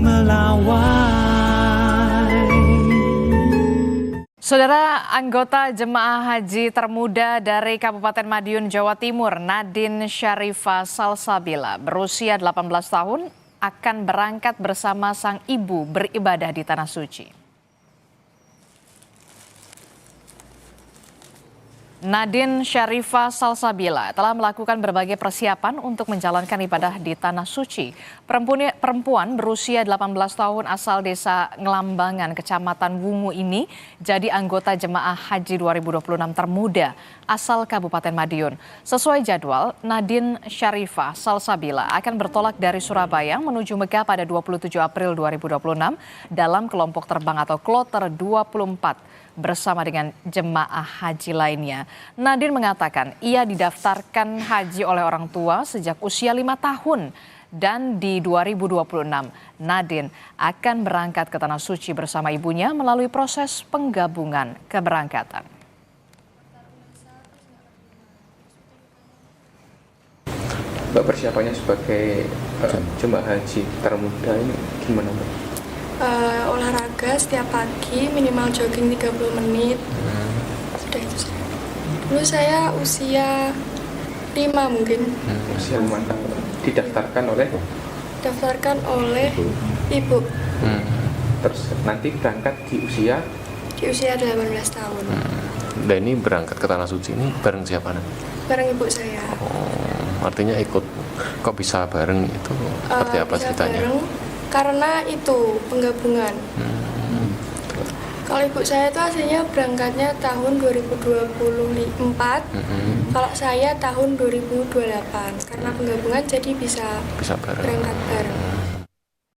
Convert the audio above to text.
melawai. Saudara, anggota jemaah haji termuda dari Kabupaten Madiun, Jawa Timur, Nadine Syarifah Salsabila, berusia 18 tahun, akan berangkat bersama sang ibu beribadah di Tanah Suci. Nadine Syarifah Salsabila telah melakukan berbagai persiapan untuk menjalankan ibadah di Tanah Suci. Perempuan berusia 18 tahun asal desa Ngelambangan, Kecamatan Wungu ini jadi anggota jemaah haji 2026 termuda asal Kabupaten Madiun. Sesuai jadwal, Nadine Syarifah Salsabila akan bertolak dari Surabaya menuju Mekah pada 27 April 2026 dalam kelompok terbang atau kloter 24 bersama dengan jemaah haji lainnya. Nadine mengatakan ia didaftarkan haji oleh orang tua sejak usia 5 tahun dan di 2026 Nadine akan berangkat ke Tanah Suci bersama ibunya melalui proses penggabungan keberangkatan. Mbak, persiapannya sebagai jemaah haji termuda ini gimana, Mbak? Olahraga setiap pagi minimal jogging 30 menit. Sudah itu saja. Dulu saya usia 5 mungkin. Usia 5 tahun. Didaftarkan oleh? Daftarkan oleh ibu. Terus nanti berangkat di usia? Di usia 18 tahun. Dan ini berangkat ke Tanah Suci ini bareng siapa nih? Bareng ibu saya. Oh, artinya ikut. Kok bisa bareng itu? Seperti apa ceritanya? Bareng karena itu penggabungan. Kalau ibu saya itu aslinya berangkatnya tahun 2024. Kalau saya tahun 2028. Karena penggabungan jadi bisa Bisa bareng. berangkat bareng.